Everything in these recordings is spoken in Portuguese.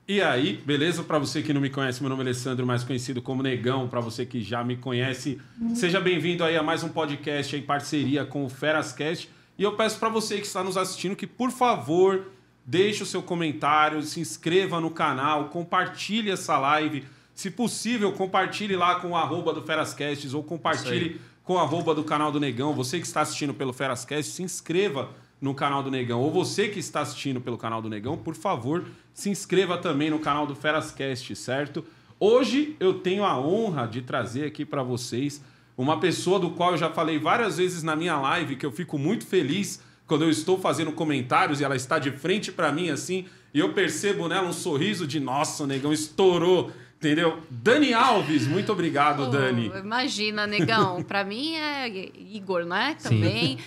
E aí, beleza? Para você que não me conhece, meu nome é Alessandro, mais conhecido como Negão. Para você que já me conhece, seja bem-vindo aí a mais um podcast em parceria com o Ferascast. E eu peço para você que está nos assistindo que, por favor, deixe o seu comentário, se inscreva no canal, compartilhe essa live. Se possível, compartilhe lá com o @ do Ferascast ou compartilhe com o @ do canal do Negão. Você que está assistindo pelo Ferascast, se inscreva no canal do Negão. Ou você que está assistindo pelo canal do Negão, por favor, se inscreva também no canal do Ferascast, certo? Hoje eu tenho a honra de trazer aqui para vocês uma pessoa do qual eu já falei várias vezes na minha live, que eu fico muito feliz quando eu estou fazendo comentários e ela está de frente para mim assim, e eu percebo nela um sorriso de nossa, o Negão estourou, entendeu? Dani Alves, muito obrigado, Dani. Imagina, Negão, para mim é Igor, né? Também.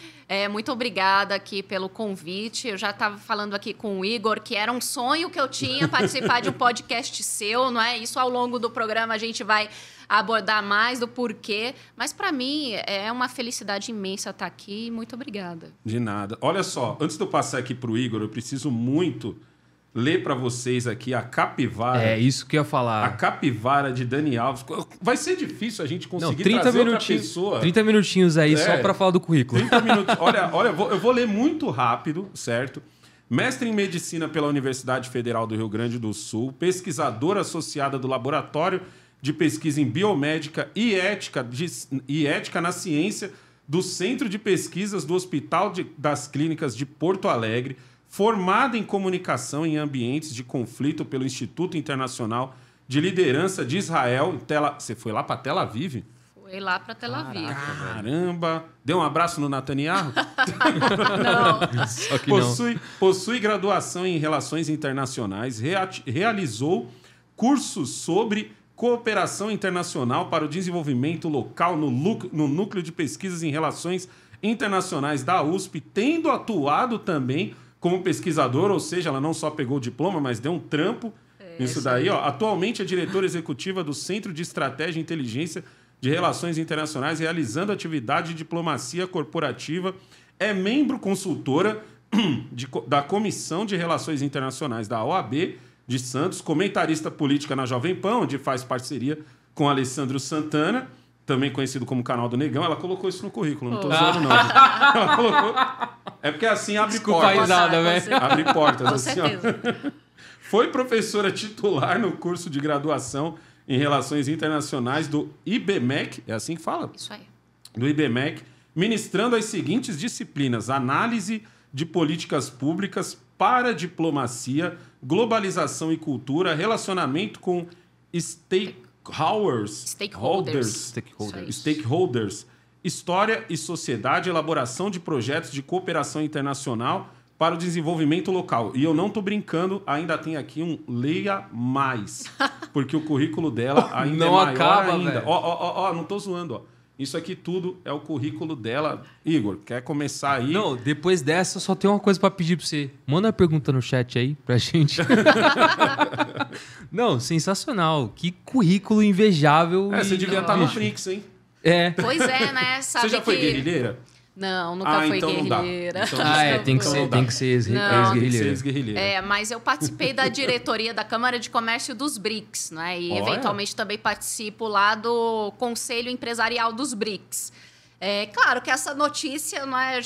Muito obrigada aqui pelo convite. Eu já estava falando aqui com o Igor que era um sonho que eu tinha participar de um podcast seu, não é? Isso ao longo do programa a gente vai abordar mais do porquê. Mas para mim é uma felicidade imensa estar aqui. Muito obrigada. De nada. Olha só, antes de eu passar aqui para o Igor, eu preciso muito ler para vocês aqui a capivara. É isso que eu ia falar. A capivara de Dani Alves. Vai ser difícil a gente conseguir trazer outra pessoa. 30 minutinhos aí só para falar do currículo. 30 minutos. Olha, eu vou ler muito rápido, certo? Mestre em Medicina pela Universidade Federal do Rio Grande do Sul, pesquisadora associada do Laboratório de Pesquisa em Biomédica e Ética na Ciência do Centro de Pesquisas do Hospital das Clínicas de Porto Alegre, formada em Comunicação em Ambientes de Conflito pelo Instituto Internacional de Liderança de Israel. Você foi lá para Tel Aviv? Foi lá para Tel Aviv. Caramba! Deu um abraço no Netanyahu? Não. Só que possui graduação em Relações Internacionais, realizou cursos sobre cooperação internacional para o desenvolvimento local no Núcleo de Pesquisas em Relações Internacionais da USP, tendo atuado também como pesquisadora, ou seja, ela não só pegou o diploma, mas deu um trampo nisso daí. Ó. Atualmente é diretora executiva do Centro de Estratégia e Inteligência de Relações Internacionais, realizando atividade de diplomacia corporativa. É membro consultora da Comissão de Relações Internacionais da OAB de Santos, comentarista política na Jovem Pan, onde faz parceria com Alessandro Santana, também conhecido como Canal do Negão. Ela colocou isso no currículo, não tô zoando, não. Ela colocou... É porque assim abre portas. Abre portas. Com assim, certeza. Foi professora titular no curso de graduação em Relações Internacionais do IBMEC, é assim que fala? Isso aí. Do IBMEC, ministrando as seguintes disciplinas: análise de políticas públicas para diplomacia, globalização e cultura, relacionamento com stakeholders, história e sociedade, elaboração de projetos de cooperação internacional para o desenvolvimento local. E eu não estou brincando, ainda tem aqui um leia mais, porque o currículo dela ainda não é maior acaba, ainda. velho. Ó, não estou zoando, ó. Isso aqui tudo é o currículo dela. Igor, quer começar aí? Não, depois dessa, só tem uma coisa pra pedir pra você. Manda uma pergunta no chat aí pra gente. Não, sensacional. Que currículo invejável. Você devia estar no Flix, hein? É. Pois é, né? Sabe Você já foi que... guerrilheira? Não, nunca fui então não dá. guerrilheira. Então Tem que ser ex-guerrilheira. Mas eu participei da diretoria da Câmara de Comércio dos BRICS, né? E eventualmente também participo lá do Conselho Empresarial dos BRICS. Claro que essa notícia, não é,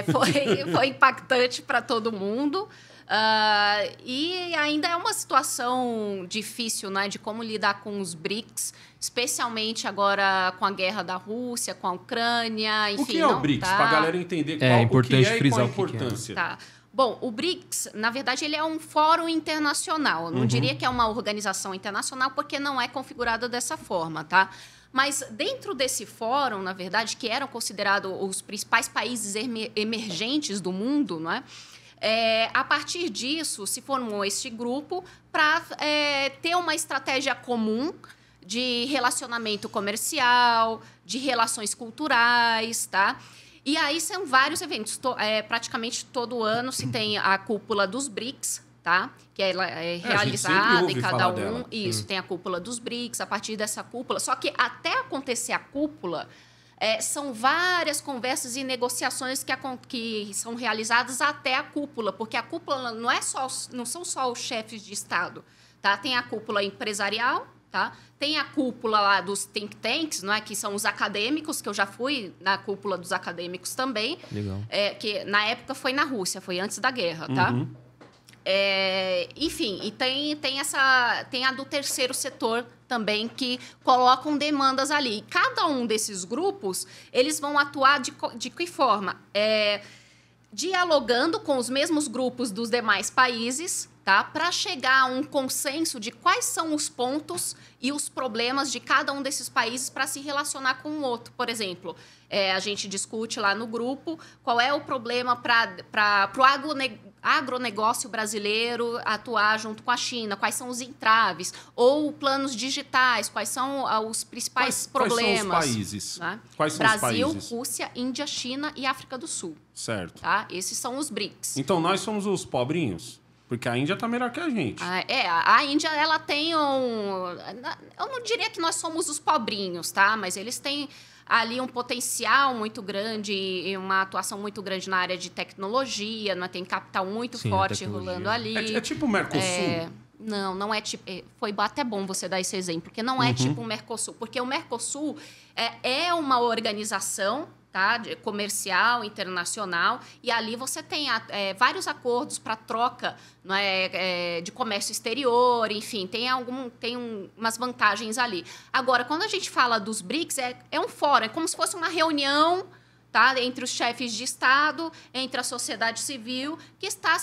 foi impactante para todo mundo. E ainda é uma situação difícil, né, de como lidar com os BRICS, especialmente agora com a guerra da Rússia, com a Ucrânia, enfim. O que é o BRICS? Para a galera entender importante o que é frisar e qual a importância. Tá. Bom, o BRICS, na verdade, ele é um fórum internacional. Eu não diria que é uma organização internacional, porque não é configurada dessa forma, tá? Mas dentro desse fórum, na verdade, que eram considerados os principais países emergentes do mundo, não é? A partir disso, se formou este grupo para ter uma estratégia comum de relacionamento comercial, de relações culturais, tá? E aí são vários eventos. Praticamente todo ano se tem a cúpula dos BRICS, tá? Que ela é realizada em cada um. Dela. Isso, tem a cúpula dos BRICS. A partir dessa cúpula... Só que até acontecer a cúpula... são várias conversas e negociações que são realizadas até a cúpula, porque a cúpula não são só os chefes de Estado, tá? Tem a cúpula empresarial, tá? Tem a cúpula lá dos think tanks, não é? Que são os acadêmicos, que eu já fui na cúpula dos acadêmicos também. Legal. Que na época foi na Rússia, foi antes da guerra, tá? Enfim, e tem a do terceiro setor também, que colocam demandas ali. E cada um desses grupos, eles vão atuar de que forma? Dialogando com os mesmos grupos dos demais países, tá? Para chegar a um consenso de quais são os pontos e os problemas de cada um desses países para se relacionar com o outro. Por exemplo, a gente discute lá no grupo qual é o problema para o agronegócio brasileiro atuar junto com a China, quais são os entraves, ou planos digitais, quais são os principais problemas. Quais são os países? Né? Quais são Brasil, os países? Rússia, Índia, China e África do Sul. Certo. Tá? Esses são os BRICS. Então, nós somos os pobrinhos? Porque a Índia está melhor que a gente. A Índia, ela tem eu não diria que nós somos os pobrinhos, tá? Mas eles têm ali um potencial muito grande e uma atuação muito grande na área de tecnologia, né? Tem capital muito forte rolando ali. É tipo o Mercosul? Não é tipo... Foi até bom você dar esse exemplo, porque não é tipo o Mercosul. Porque o Mercosul é uma organização, tá, comercial, internacional, e ali você tem vários acordos para troca, não de comércio exterior, enfim, tem umas vantagens ali. Agora, quando a gente fala dos BRICS, é um fórum, é como se fosse uma reunião, tá, entre os chefes de Estado, entre a sociedade civil, que está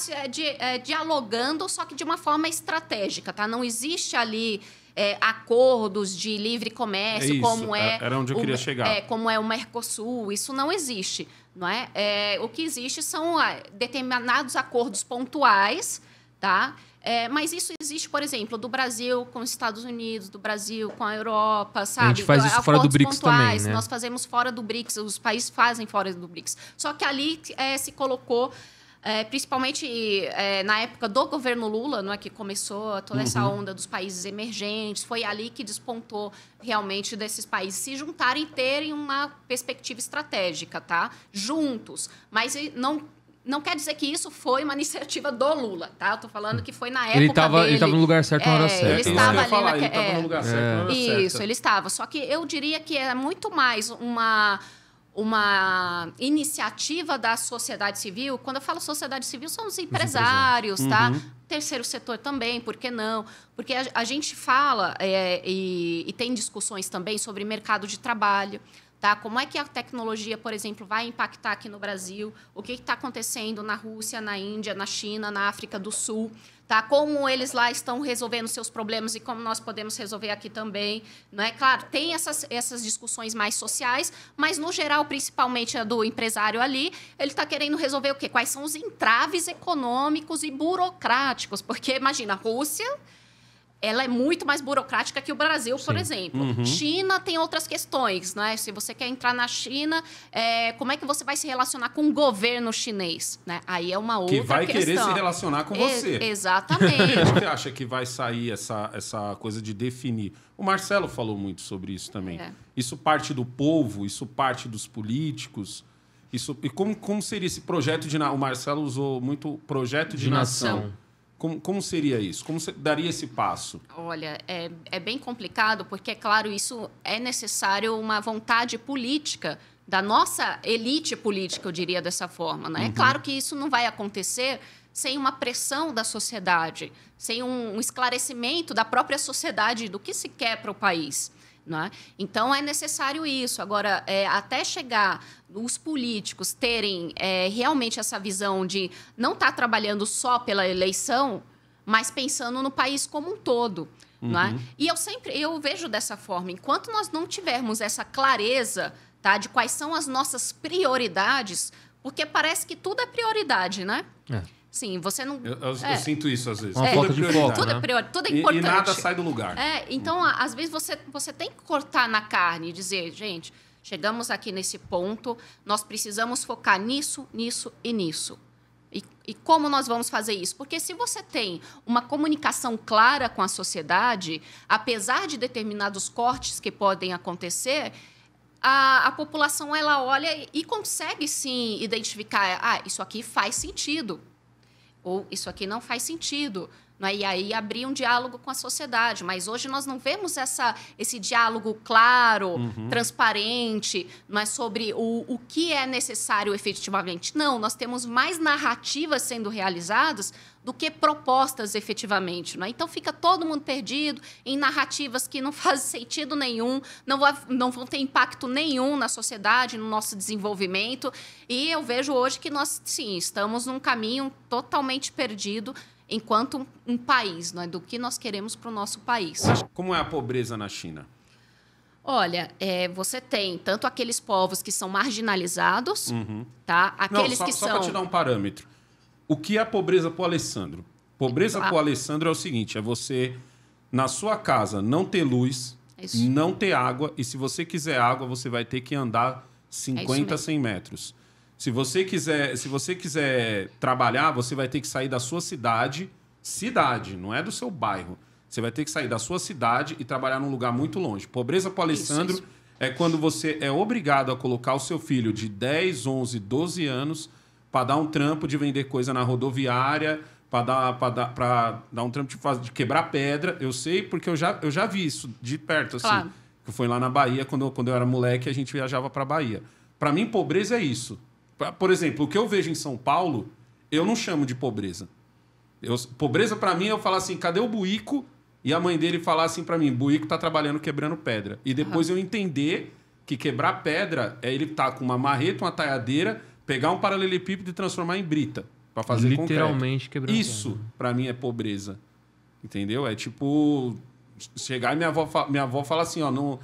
dialogando, só que de uma forma estratégica. Tá? Não existe ali acordos de livre comércio, como era onde eu queria chegar. Como é o Mercosul. Isso não existe. Não é? O que existe são determinados acordos pontuais, tá? Mas isso existe, por exemplo, do Brasil com os Estados Unidos, do Brasil com a Europa, sabe? A gente faz isso fora do BRICS também, né? Nós fazemos fora do BRICS, os países fazem fora do BRICS. Só que ali se colocou, principalmente na época do governo Lula, não é, que começou toda essa onda dos países emergentes, foi ali que despontou realmente desses países se juntarem e terem uma perspectiva estratégica, tá? Juntos. Mas não quer dizer que isso foi uma iniciativa do Lula, tá? Eu tô falando que foi na época dele. Ele estava no lugar certo na hora certa. Ele estava ali ele estava no lugar certo na hora certa. Isso, ele estava. Só que eu diria que é muito mais uma iniciativa da sociedade civil. Quando eu falo sociedade civil, são os empresários, tá? Terceiro setor também, por que não? Porque a gente fala e tem discussões também sobre mercado de trabalho. Tá? Como é que a tecnologia, por exemplo, vai impactar aqui no Brasil? O que está acontecendo na Rússia, na Índia, na China, na África do Sul? Tá? Como eles lá estão resolvendo seus problemas e como nós podemos resolver aqui também. Não é? Claro, tem essas discussões mais sociais, mas, no geral, principalmente a do empresário ali, ele está querendo resolver o quê? Quais são os entraves econômicos e burocráticos? Porque, imagina, a Rússia... ela é muito mais burocrática que o Brasil, por exemplo. China tem outras questões, né? Se você quer entrar na China, como é que você vai se relacionar com o governo chinês? Né? Aí é uma outra questão. Que vai querer se relacionar com você. Exatamente. Como você acha que vai sair essa coisa de definir? O Marcelo falou muito sobre isso também. Isso parte do povo, isso parte dos políticos. E como seria esse projeto de... O Marcelo usou muito projeto de nação. Como seria isso? Como você daria esse passo? Olha, é bem complicado, porque, é claro, isso é necessário uma vontade política da nossa elite política, eu diria dessa forma. Né? É claro que isso não vai acontecer sem uma pressão da sociedade, sem um esclarecimento da própria sociedade do que se quer para o país. Né? Então, é necessário isso. Agora, até chegar os políticos terem realmente essa visão de não estar trabalhando só pela eleição, mas pensando no país como um todo. Né? E eu vejo dessa forma. Enquanto nós não tivermos essa clareza, tá, de quais são as nossas prioridades, porque parece que tudo é prioridade, né? Sim, você não... Eu sinto isso às vezes. Uma falta de foco, tudo é prioridade, tudo é importante. E nada sai do lugar. Então, às vezes, você tem que cortar na carne e dizer, gente, chegamos aqui nesse ponto, nós precisamos focar nisso, nisso e nisso. E como nós vamos fazer isso? Porque se você tem uma comunicação clara com a sociedade, apesar de determinados cortes que podem acontecer, a população ela olha e consegue sim identificar, isso aqui faz sentido, ou isso aqui não faz sentido. Né? E aí abrir um diálogo com a sociedade. Mas hoje nós não vemos esse diálogo claro, transparente, não é sobre o que é necessário efetivamente. Não, nós temos mais narrativas sendo realizadas do que propostas efetivamente. Né? Então fica todo mundo perdido em narrativas que não fazem sentido nenhum, não vão ter impacto nenhum na sociedade, no nosso desenvolvimento. E eu vejo hoje que nós, sim, estamos num caminho totalmente perdido enquanto um país, não é? Do que nós queremos para o nosso país. Como é a pobreza na China? Olha, você tem tanto aqueles povos que são marginalizados, tá? Aqueles que são... Só para te dar um parâmetro. O que é a pobreza para o Alessandro? Pobreza para o Alessandro é o seguinte, é você, na sua casa, não ter luz, não ter água, e se você quiser água, você vai ter que andar 50, 100 metros. Se você quiser trabalhar, você vai ter que sair da sua cidade, não é do seu bairro. Você vai ter que sair da sua cidade e trabalhar num lugar muito longe. Pobreza para o Alessandro é quando você é obrigado a colocar o seu filho de 10, 11, 12 anos para dar um trampo de vender coisa na rodoviária, para dar um trampo de quebrar pedra. Eu sei porque eu já vi isso de perto. Assim, claro. Que foi lá na Bahia, quando eu era moleque, a gente viajava para a Bahia. Para mim, pobreza é isso. Por exemplo, o que eu vejo em São Paulo, eu não chamo de pobreza. Pobreza, para mim, é eu falar assim, cadê o Buico? E a mãe dele falar assim para mim, Buico tá trabalhando quebrando pedra. E depois eu entender que quebrar pedra é ele estar com uma marreta, uma talhadeira, pegar um paralelepípedo e transformar em brita para fazer concreto. Literalmente quebrar pedra. Isso, para mim, é pobreza. Entendeu? É tipo... Chegar e minha avó fala assim, ó...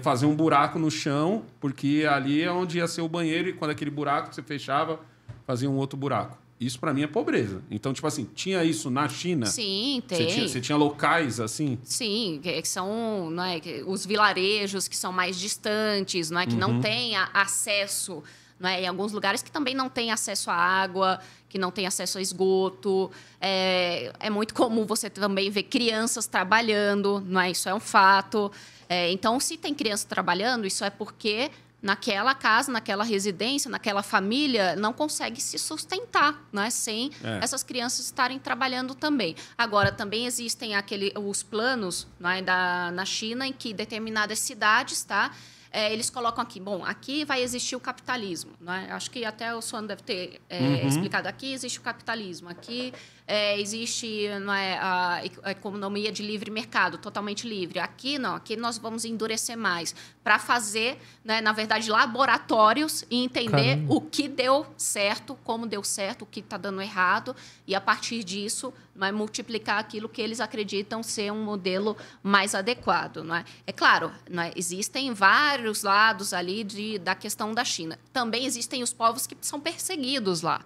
fazer um buraco no chão, porque ali é onde ia ser o banheiro, e quando aquele buraco você fechava, fazia um outro buraco. Isso, para mim, é pobreza. Então, tipo assim, tinha isso na China? Sim, tem. Você tinha locais assim? Sim, que são, não é, os vilarejos que são mais distantes, não é, que não têm acesso, não é, em alguns lugares que também não têm acesso à água, que não têm acesso a esgoto. É muito comum você também ver crianças trabalhando, não é? Isso é um fato. Então, se tem criança trabalhando, isso é porque naquela casa, naquela residência, naquela família, não consegue se sustentar, né? Sem essas crianças estarem trabalhando também. Agora, também existem os planos, né, na China em que determinadas cidades, tá? Eles colocam aqui, aqui vai existir o capitalismo. Né? Acho que até o Suano deve ter explicado. Aqui existe o capitalismo, aqui existe a economia de livre mercado, totalmente livre. Aqui não, aqui nós vamos endurecer mais para fazer, né, na verdade, laboratórios e entender o que deu certo, como deu certo, o que está dando errado, e a partir disso multiplicar aquilo que eles acreditam ser um modelo mais adequado. Não é? É claro, não é? Existem vários lados ali da questão da China. Também existem os povos que são perseguidos lá.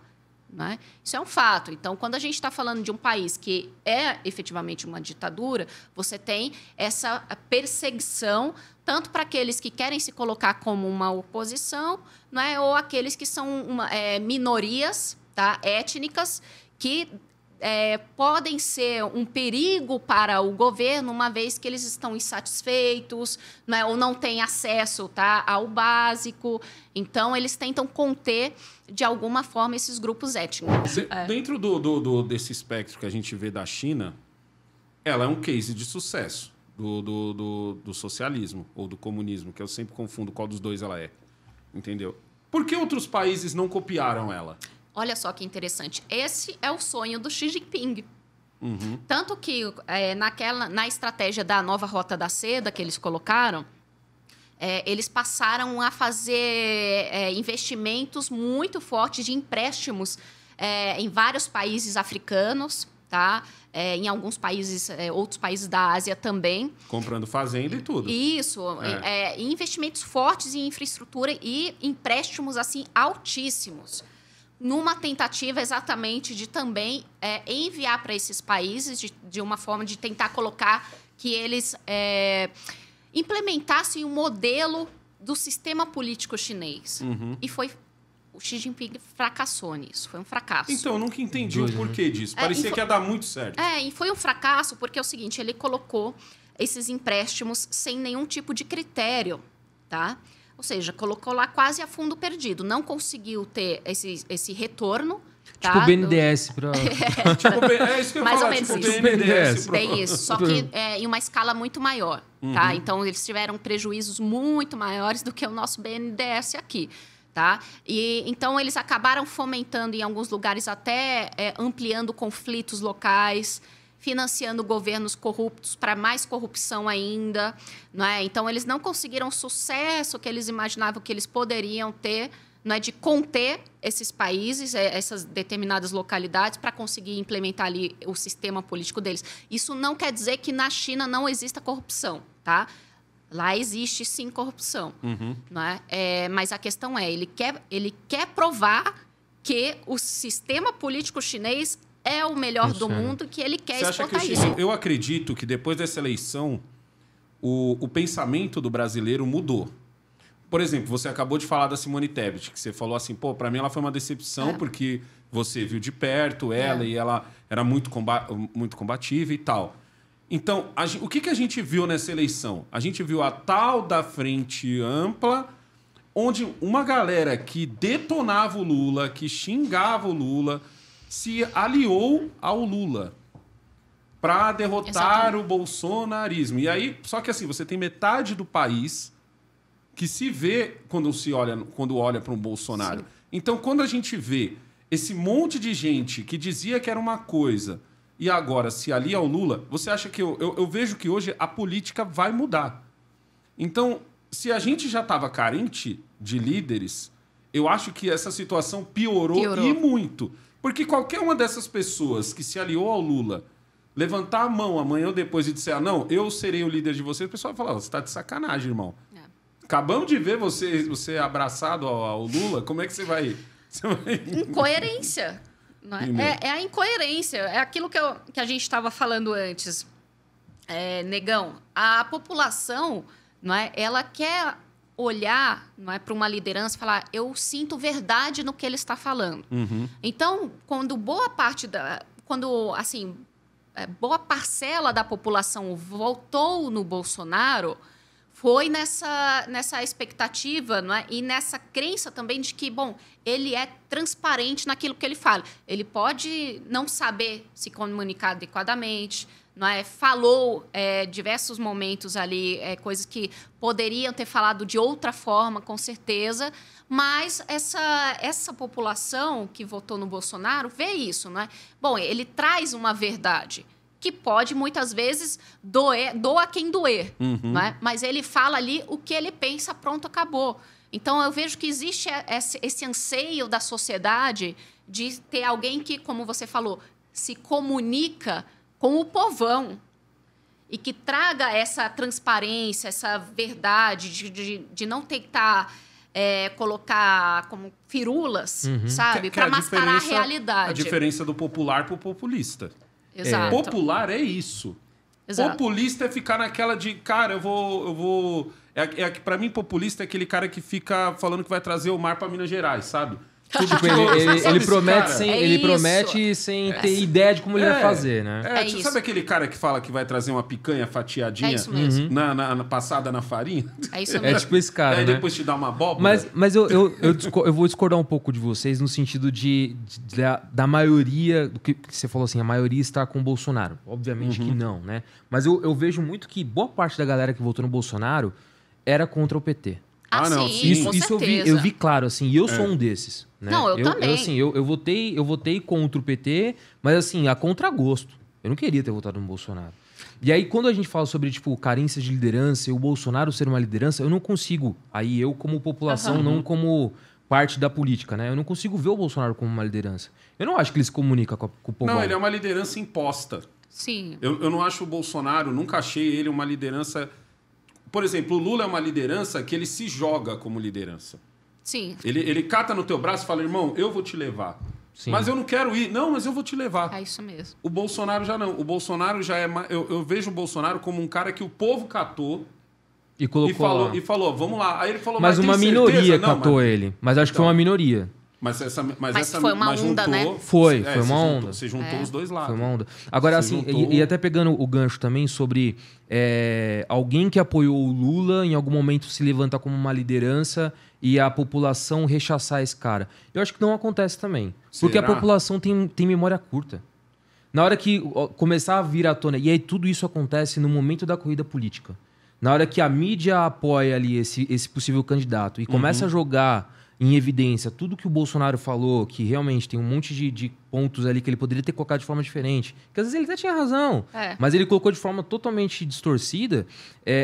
Né? Isso é um fato. Então, quando a gente está falando de um país que é efetivamente uma ditadura, você tem essa perseguição tanto para aqueles que querem se colocar como uma oposição, né? Ou aqueles que são minorias, tá? Étnicas que podem ser um perigo para o governo, uma vez que eles estão insatisfeitos, né, ou não têm acesso, tá, ao básico. Então, eles tentam conter, de alguma forma, esses grupos étnicos. Dentro desse espectro que a gente vê da China, ela é um case de sucesso do socialismo ou do comunismo, que eu sempre confundo qual dos dois ela é. Entendeu? Por que outros países não copiaram ela? Olha só que interessante. Esse é o sonho do Xi Jinping. Tanto que na estratégia da nova Rota da Seda que eles colocaram, eles passaram a fazer investimentos muito fortes de empréstimos em vários países africanos, tá? Em alguns países, outros países da Ásia também. Comprando fazenda e tudo. Isso. Investimentos fortes em infraestrutura e empréstimos assim altíssimos, numa tentativa exatamente de também enviar para esses países de uma forma de tentar colocar que eles implementassem um modelo do sistema político chinês. E o Xi Jinping fracassou nisso. Foi um fracasso. Então, eu nunca entendi o porquê disso. Parecia que ia dar muito certo. E foi um fracasso porque é o seguinte, ele colocou esses empréstimos sem nenhum tipo de critério. tá? Ou seja, colocou lá quase a fundo perdido. Não conseguiu ter esse retorno. Tipo o BNDES. É isso que eu ia Mais falar, ou menos tipo isso. o BNDES. Bem isso, só que em uma escala muito maior, tá? Então, eles tiveram prejuízos muito maiores do que o nosso BNDES aqui, tá? E, então, eles acabaram fomentando em alguns lugares até ampliando conflitos locais, financiando governos corruptos para mais corrupção ainda, não é? Então, eles não conseguiram o sucesso que eles imaginavam que eles poderiam ter, não é, de conter esses países, essas determinadas localidades, para conseguir implementar ali o sistema político deles. Isso não quer dizer que na China não exista corrupção, tá? Lá existe, sim, corrupção. Não é? Mas a questão é, ele quer provar que o sistema político chinês é o melhor do mundo, que ele quer exportar isso. Eu acredito que depois dessa eleição, o pensamento do brasileiro mudou. Por exemplo, você acabou de falar da Simone Tebet, que você falou assim, pô, para mim ela foi uma decepção porque você viu de perto ela e ela era muito combativa e tal. Então, o que a gente viu nessa eleição? A gente viu a tal da frente ampla, onde uma galera que detonava o Lula, que xingava o Lula, se aliou ao Lula para derrotar o bolsonarismo. E aí, só que assim, você tem metade do país que se vê quando olha para um Bolsonaro. Sim. Então, quando a gente vê esse monte de gente que dizia que era uma coisa e agora se alia ao Lula, você acha que eu vejo que hoje a política vai mudar. Então, se a gente já estava carente de líderes, eu acho que essa situação piorou e muito. Porque qualquer uma dessas pessoas que se aliou ao Lula levantar a mão amanhã ou depois e disser, não, eu serei o líder de vocês, o pessoal vai falar, você está de sacanagem, irmão. Acabamos de ver você abraçado ao Lula. Como é que você vai... Incoerência. Não é? É a incoerência. É aquilo que a gente estava falando antes. Negão, a população, não é, ela quer olhar, não é, para uma liderança e falar, eu sinto verdade no que ele está falando. Então, quando boa parcela da população votou no Bolsonaro, foi nessa expectativa, não é? E nessa crença também de que, bom, ele é transparente naquilo que ele fala. Ele pode não saber se comunicar adequadamente, não é? Falou diversos momentos ali, coisas que poderiam ter falado de outra forma, com certeza, mas essa população que votou no Bolsonaro vê isso, não é? Bom, ele traz uma verdade que pode, muitas vezes, doa quem doer. Não é? Mas ele fala ali o que ele pensa, pronto, acabou. Então, eu vejo que existe esse anseio da sociedade de ter alguém que, como você falou, se comunica com o povão e que traga essa transparência, essa verdade de não tentar colocar como firulas, sabe? Para mascarar a realidade. A diferença do popular para o populista. Exato. Popular é isso. Exato. Populista é ficar naquela de, cara, eu vou... Pra mim, populista é aquele cara que fica falando que vai trazer o mar pra Minas Gerais, sabe? Tipo, ele promete sem ter ideia de como ele vai fazer, né? Tipo, sabe aquele cara que fala que vai trazer uma picanha fatiadinha? É isso mesmo. Passada na farinha? É isso mesmo. É tipo esse cara, Aí né? depois te dá uma abóbora? Mas eu vou discordar um pouco de vocês no sentido da maioria, do que você falou assim, a maioria está com o Bolsonaro. Obviamente que não, né? Mas eu vejo muito que boa parte da galera que votou no Bolsonaro era contra o PT. Não, sim, isso eu vi claro, assim, e eu sou um desses. Né? Não, eu também. Eu votei contra o PT, mas assim, a contragosto. Eu não queria ter votado no Bolsonaro. E aí, quando a gente fala sobre, tipo, carência de liderança e o Bolsonaro ser uma liderança, eu não consigo, aí eu como população, não como parte da política, né? Eu não consigo ver o Bolsonaro como uma liderança. Eu não acho que ele se comunica com o povo. Não, ele é uma liderança imposta. Sim. Eu não acho o Bolsonaro, nunca achei ele uma liderança... Por exemplo, o Lula é uma liderança que ele se joga como liderança. Sim. Ele cata no teu braço e fala, irmão, eu vou te levar. Sim. Mas eu não quero ir. Não, mas eu vou te levar. É isso mesmo. O Bolsonaro já não. O Bolsonaro já é... Eu vejo o Bolsonaro como um cara que o povo catou e colocou e falou, vamos lá. Aí ele falou, mas uma minoria catou ele. Mas acho que foi uma minoria. Mas foi uma onda, né? Foi uma onda. Você juntou os dois lados. Foi uma onda. Agora, assim, e até pegando o gancho também sobre alguém que apoiou o Lula em algum momento se levantar como uma liderança e a população rechaçar esse cara. Eu acho que não acontece também. Porque a população tem memória curta. Na hora que começar a vir à tona... E aí tudo isso acontece no momento da corrida política. Na hora que a mídia apoia ali esse possível candidato e começa a jogar em evidência tudo que o Bolsonaro falou, que realmente tem um monte de pontos ali que ele poderia ter colocado de forma diferente, que às vezes ele até tinha razão, mas ele colocou de forma totalmente distorcida.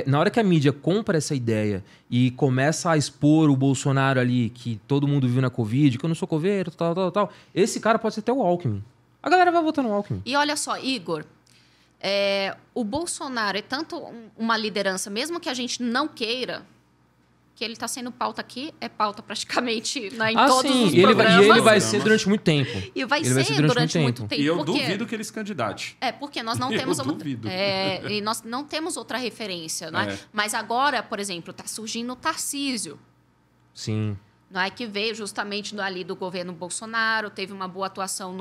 Na hora que a mídia compra essa ideia e começa a expor o Bolsonaro ali, que todo mundo viu na Covid, que eu não sou coveiro, tal, esse cara pode ser até o Alckmin. A galera vai votar no Alckmin. E olha só, Igor, o Bolsonaro é tanto uma liderança, mesmo que a gente não queira, que ele está sendo pauta aqui, é pauta praticamente, né, em todos os programas. E ele vai ser durante muito tempo. E vai ser durante muito tempo. E eu duvido que ele se candidate. Porque nós não temos... e nós não temos outra referência, não é? Mas agora, por exemplo, está surgindo o Tarcísio. Sim. Não é, que veio justamente ali do governo Bolsonaro, teve uma boa atuação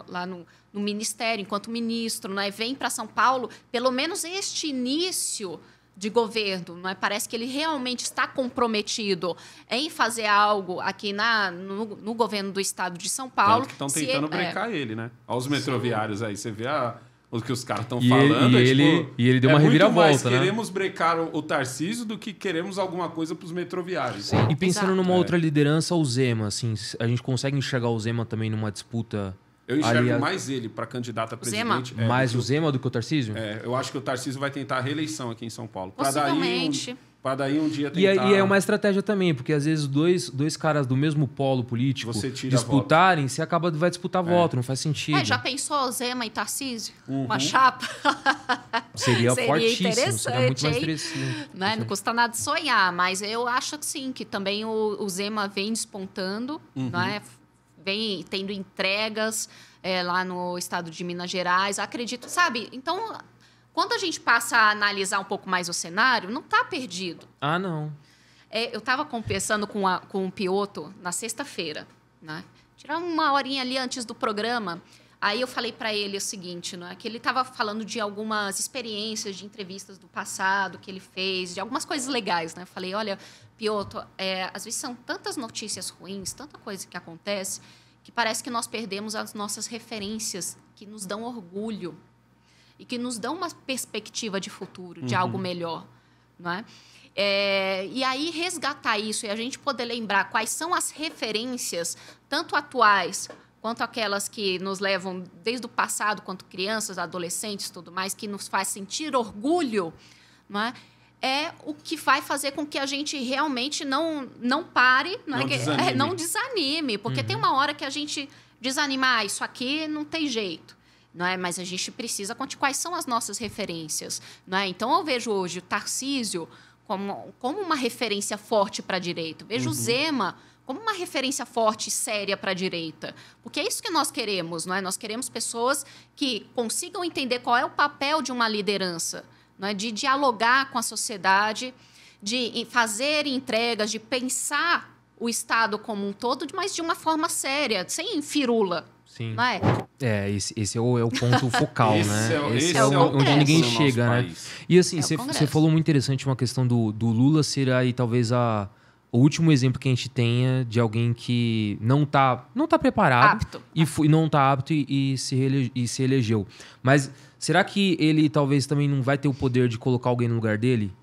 lá no Ministério, enquanto ministro, não é? Vem para São Paulo, pelo menos este início de governo, não é? Parece que ele realmente está comprometido em fazer algo aqui no governo do estado de São Paulo. Tanto que estão tentando brecar ele, né? Olha os metroviários aí, você vê o que os caras estão falando. E ele deu uma reviravolta, né? Queremos brecar o Tarcísio do que queremos alguma coisa para os metroviários. Sim. E pensando numa outra liderança, o Zema, assim, a gente consegue enxergar o Zema também numa disputa... Eu enxergo mais ele para candidato a presidente. Mais o Zema do que o Tarcísio? Eu acho que o Tarcísio vai tentar a reeleição aqui em São Paulo. Possivelmente. Para daí um dia tentar... E é uma estratégia também, porque às vezes dois caras do mesmo polo político disputarem, você vai disputar voto, não faz sentido. Já pensou Zema e Tarcísio? Uma chapa? Seria fortíssimo, interessante, seria muito mais interessante. Né? Não custa nada sonhar, mas eu acho que sim, que também o Zema vem despontando, não é? Vem tendo entregas lá no estado de Minas Gerais. Acredito, sabe? Então, quando a gente passa a analisar um pouco mais o cenário, não está perdido. Ah, não. Eu estava conversando com o Piotto na sexta-feira, né? Tirar uma horinha ali antes do programa. Aí eu falei para ele o seguinte, né? Que ele estava falando de algumas experiências de entrevistas do passado que ele fez, de algumas coisas legais, né? Eu falei, olha, Piotto, às vezes são tantas notícias ruins, tanta coisa que acontece, que parece que nós perdemos as nossas referências que nos dão orgulho e que nos dão uma perspectiva de futuro, de algo melhor, não é? E aí resgatar isso e a gente poder lembrar quais são as referências, tanto atuais quanto aquelas que nos levam desde o passado, quanto crianças, adolescentes, tudo mais, que nos faz sentir orgulho, não é? É o que vai fazer com que a gente realmente não pare, não desanime, porque tem uma hora que a gente desanima, isso aqui não tem jeito, não é? Mas a gente precisa contar quais são as nossas referências, não é? Então eu vejo hoje o Tarcísio como uma referência forte para a direita, vejo o Zema como uma referência forte e séria para a direita, porque é isso que nós queremos, não é? Nós queremos pessoas que consigam entender qual é o papel de uma liderança, não é? De dialogar com a sociedade, de fazer entregas, de pensar o Estado como um todo, mas de uma forma séria, sem firula. Sim. Não é? Esse é o ponto focal, né? Esse é onde ninguém chega, né? País. E assim, você falou muito interessante uma questão do Lula ser aí talvez o último exemplo que a gente tenha de alguém que não tá preparado e não tá apto e se elegeu. Mas será que ele talvez também não vai ter o poder de colocar alguém no lugar dele?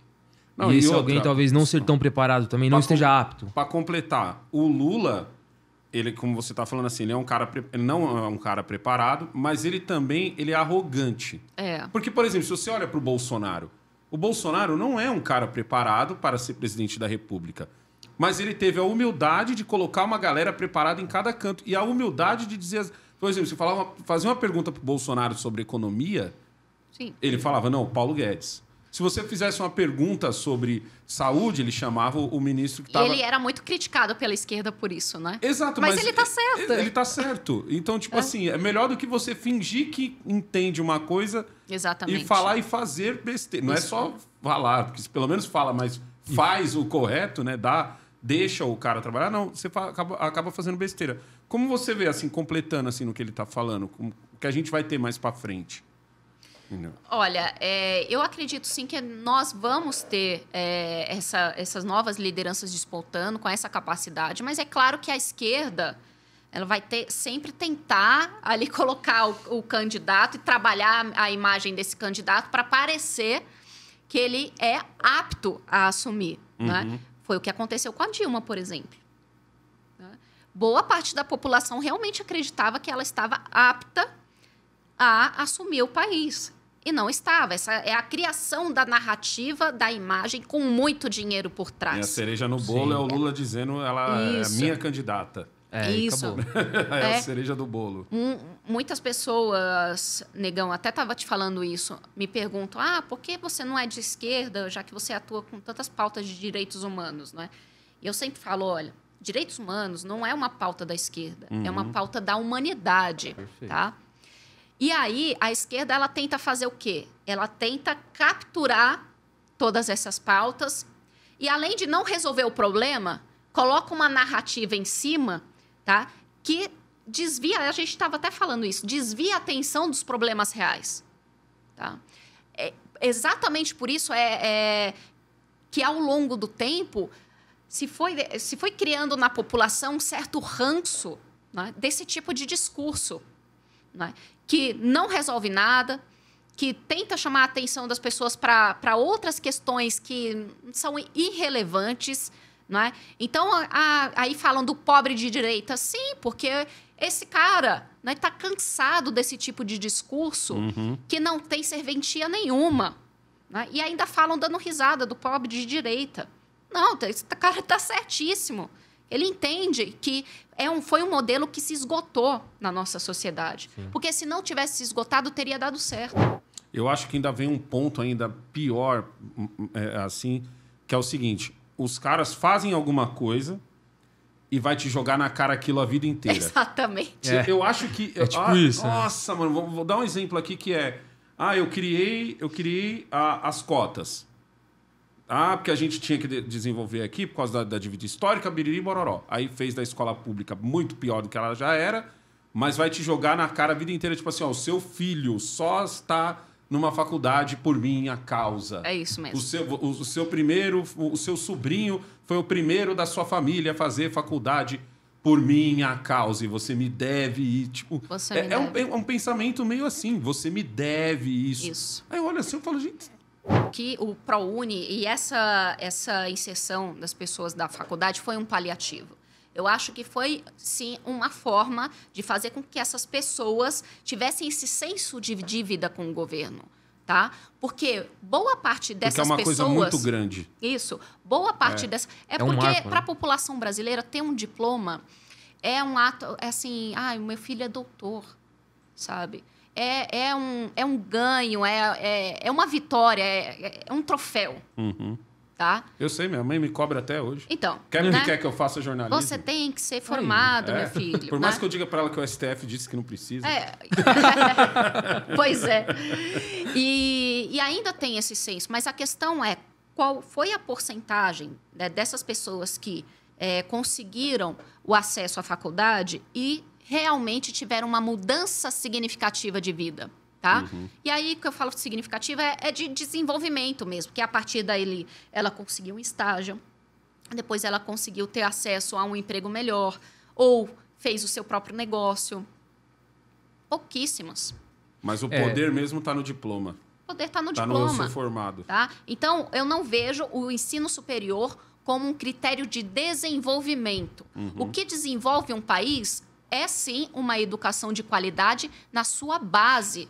Não, e esse alguém talvez não ser tão preparado também, não esteja apto? Para completar, o Lula, ele, como você está falando assim, ele não é um cara preparado, mas ele também é arrogante. Porque, por exemplo, se você olha para o Bolsonaro não é um cara preparado para ser presidente da República. Mas ele teve a humildade de colocar uma galera preparada em cada canto. E a humildade de dizer... Por exemplo, se fazia uma pergunta para o Bolsonaro sobre economia, ele falava, não, Paulo Guedes. Se você fizesse uma pergunta sobre saúde, ele chamava o ministro que estava... Ele era muito criticado pela esquerda por isso, né? Exato. Mas ele está certo. Ele está certo. Então, tipo assim, é melhor do que você fingir que entende uma coisa... Exatamente. E falar e fazer besteira. Não é só falar, porque pelo menos fala, mas faz o correto, né? deixa o cara trabalhar. Não, você acaba fazendo besteira. Como você vê, assim, completando assim, no que ele está falando, o que a gente vai ter mais para frente? Olha, eu acredito sim que nós vamos ter essas novas lideranças despontando com essa capacidade, mas é claro que a esquerda ela vai sempre tentar ali colocar o candidato e trabalhar a imagem desse candidato para parecer que ele é apto a assumir. Né? Foi o que aconteceu com a Dilma, por exemplo. Boa parte da população realmente acreditava que ela estava apta a assumir o país. E não estava. Essa é a criação da narrativa, da imagem, com muito dinheiro por trás. E a cereja no bolo é o Lula dizendo ela é a minha candidata. Isso. É a cereja do bolo. Muitas pessoas, Negão, até estava te falando isso, me perguntam, por que você não é de esquerda, já que você atua com tantas pautas de direitos humanos, não é? E eu sempre falo, olha, direitos humanos não é uma pauta da esquerda, é uma pauta da humanidade, tá? E aí, a esquerda, ela tenta fazer o quê? Ela tenta capturar todas essas pautas e, além de não resolver o problema, coloca uma narrativa em cima, tá? Que desvia, a gente estava até falando isso, desvia a atenção dos problemas reais, tá? Exatamente por isso que, ao longo do tempo, se foi criando na população um certo ranço, né, desse tipo de discurso, né, que não resolve nada, que tenta chamar a atenção das pessoas para outras questões que são irrelevantes. Não é? Então, aí falam do pobre de direita. Sim, porque esse cara está cansado desse tipo de discurso que não tem serventia nenhuma. Né? E ainda falam dando risada do pobre de direita. Não, esse cara está certíssimo. Ele entende que foi um modelo que se esgotou na nossa sociedade. Sim. Porque se não tivesse se esgotado, teria dado certo. Eu acho que ainda vem um ponto ainda pior, assim, que é o seguinte: os caras fazem alguma coisa e vai te jogar na cara aquilo a vida inteira. Exatamente. Eu acho que... tipo isso. Nossa, mano, vou dar um exemplo aqui que é... eu criei as cotas. Porque a gente tinha que desenvolver aqui por causa da dívida histórica, biriri e bororó. Aí fez da escola pública muito pior do que ela já era, mas vai te jogar na cara a vida inteira, tipo assim, o seu filho só está numa faculdade por minha causa. É isso mesmo. O seu sobrinho foi o primeiro da sua família a fazer faculdade por minha causa e você me deve ir. Tipo, é um pensamento meio assim, você me deve isso. Isso. Aí olha assim, eu falo, gente... Que o ProUni e essa inserção das pessoas da faculdade foi um paliativo. Eu acho que foi, sim, uma forma de fazer com que essas pessoas tivessem esse senso de dívida com o governo, tá? Porque boa parte dessas pessoas... Porque é uma coisa muito grande. Isso. Boa parte dessa... Porque para a população brasileira ter um diploma é um ato, assim... o meu filho é doutor, sabe? É um ganho, é uma vitória, é um troféu. Tá? Eu sei, minha mãe me cobra até hoje. Então, quer que eu faça jornalismo? Você tem que ser formado, meu filho. Por mais que eu diga para ela que o STF disse que não precisa. Pois é. E ainda tem esse senso. Mas a questão é, qual foi a porcentagem, né, dessas pessoas que conseguiram o acesso à faculdade e realmente tiveram uma mudança significativa de vida, tá? E aí, o que eu falo de significativa é de desenvolvimento mesmo, que a partir daí ela conseguiu um estágio, depois ela conseguiu ter acesso a um emprego melhor, ou fez o seu próprio negócio. Pouquíssimas. Mas o poder mesmo está no diploma. O poder está no diploma. Está no ser formado. Tá? Então, eu não vejo o ensino superior como um critério de desenvolvimento. O que desenvolve um país é, sim, uma educação de qualidade na sua base.